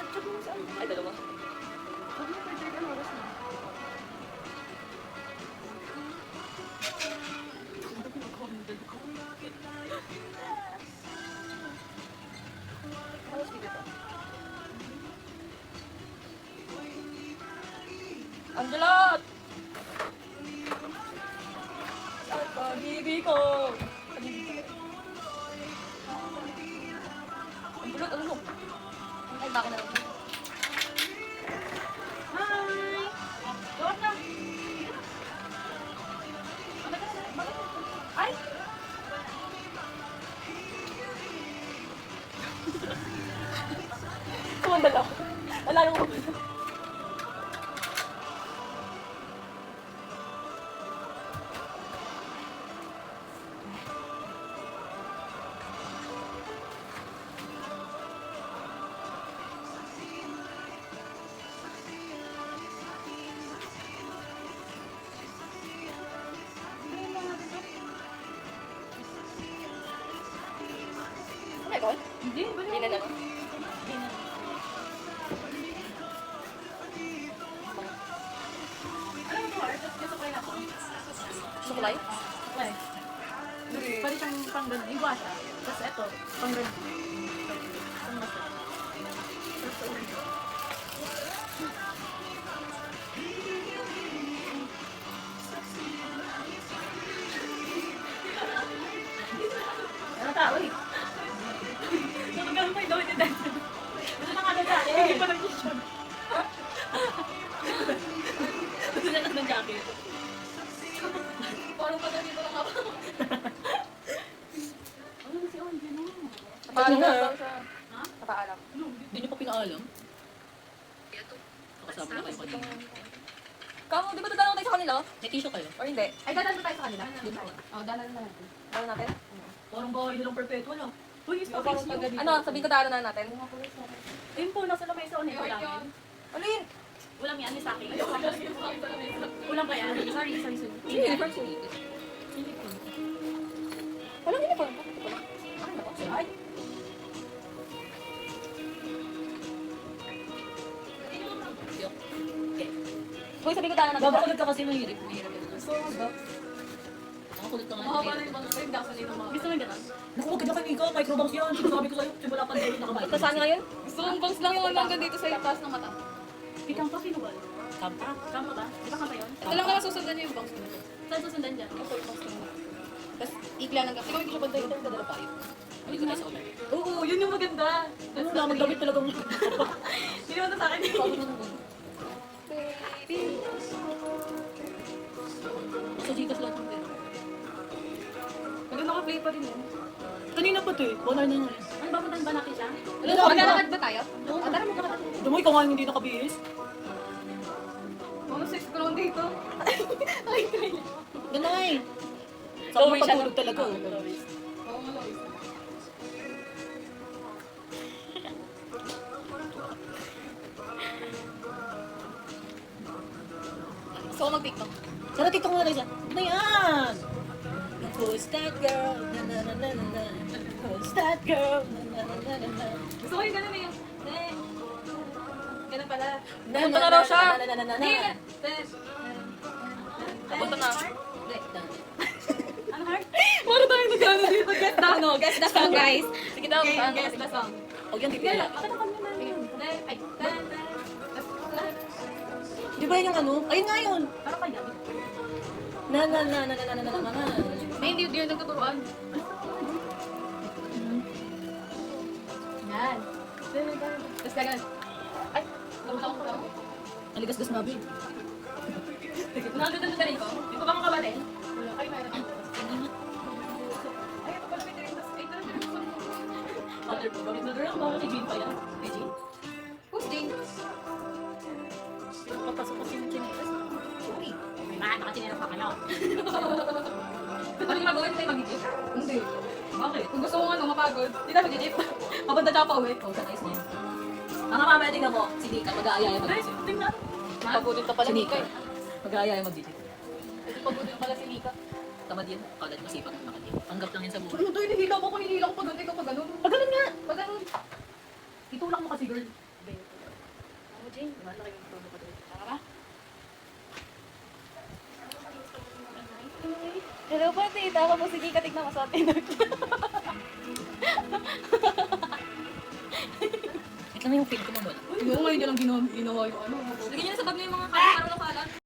Check mo saan. Ay, dalawa. Huwag mo pa-check ang oras na. Angelot! At pag-ibig ko. Angelot, ano mo? Ay, bakit na lang? Hi! Go na! kulay? Okay. Pwede siyang pang ganun. Yung siya. Tapos ito, pang ganun. Pang massage. Ano ka? Uy! Nakagamay pa yung daw ni Dad. Gusto na kagad sa akin. Hindi pa nag-issue. Gusto na ng jacket. Parang pag dito lang ako. Ano si Onja na? Napaalam Ano? daw siya. Ha? Napaalam. Hindi niyo pa pinaalam? Nakasama na kayo kanina. Kamo, di ba dadalaw tayo sa kanila? May tissue kayo? Or hindi? Ay, dadan ba tayo sa kanila? Di ba? Oo, dadan na natin. Dalaw natin? Parang bahay nilang perpetual ah. Uy, is Parang pag ganito. Ano, sabihin ko daanan na natin. Ayun po, nasa lamay sa unin. Ulam. Ano yun? Ulam yan, ni Saki. Ulam ba yan? Sorry. Hindi, uniform ko. Walang uniform ko. Ano ba? Ay. Hoy, sabihin ko daanan natin. Babakulit ka kasi mahirap. Mahirap yun. Gusto mo ba? Nakakulit ka nga. Mahaba na yung bang sa gasolina mo. Gusto mo yung gano'n? Naku, huwag ka dyan kay Mika. Microbanks yan. Sinasabi ko sa'yo. Simula pa rin nakabayad. Ito saan ngayon? Gusto kong bangs lang yung hanggang dito sa taas ng mata. Di kampa, sino ba? Kampa? Kampa ba? Di ba kampa yun? Ito lang naman susundan niyo yung bangs mo. Saan susundan dyan? Tapos, ikla lang. Ikaw hindi siya bantay. Ito yung dadala pa yun. Hindi ko tayo sa ulan. Oo, yun yung maganda. Ano na, magdamit talaga mo. Hindi naman sa akin. Sa Gcash lahat ng pera. Maganda ka-play pa rin yun. Kanina pa to eh. Wala na nga. Ano ba puntahan ba natin siya? Maglalakad ba tayo? Oo. Tara, maglalakad. Dumoy ka nga hindi nakabihis. Mga 6 ko lang dito. Ganay! Sa Low ako risk siya, pagtulog no? talaga. Oo, malawis. Gusto ko mag-tiktok. Sana TikTok muna tayo siya. Ano yan? Who's that girl? Na na na na na na. Who's that girl? Na na na na na. Gusto ko yung ganun eh. Ganun pala. Punta na raw siya. Na na na na na. Hindi, Punta na. Ano heart? Mara tayo nag-ano dito. Guess the song. Guess the song, guys. Sige daw. Okay, saan? guess the song. Huwag yan, Kaya, titila. katakan nyo na yun. Ay, Di ba yun yung ano? Ayun nga yun. parang kanya. Na na na na na na na na na na. May hindi yun nagtuturuan. Yan. Tapos ka ganun. Ay, lumutang ko lang. Aligas-gas nabi. Nandun na rin ko. Di ko ba mga kabatin? Wala. Ay, mayroon ako. Ay, ito pala may tirin. Tapos, ay, ito na rin. Mother po, bakit na girl? Bakit kay Jean pa yan? Kay Jean? Who's Jane? Papasok ko yung chinelas. Uy. Nakachinelas pa kayo. Ano yung magawin tayo mag-jeep? Hindi. Bakit? Kung gusto mo ano, mapagod, hindi tayo mag-jeep. Papunta siya pa uwi. Oh, sa nice niya. Ang mamaya tingnan mo, si Nika mag-aayaya Ay, mag-jeep. tingnan. Pagudin ka pala Si ni Nika. Kay. Mag-aayaya mag-jeep. Ito pagod pala si Mika. Tamad yan. Kalat masipag ng makati. Tanggap lang yan sa buhay. Ano to, hinihila ko kung hinihila ko pag ganun, ikaw pag ganun. Pag ganun nga! Pag ganun. Itulak mo kasi girl. Ano, Jane? Wala kayong promo ka doon. Tara ba? Hello po, tita. Ako po si Kika. Tignan mo sa atin. Ito na yung feel ko mo wala. Uy, ngayon niya lang ginawa yung ano. Lagyan niyo na sa bag niyo yung mga karo-karo na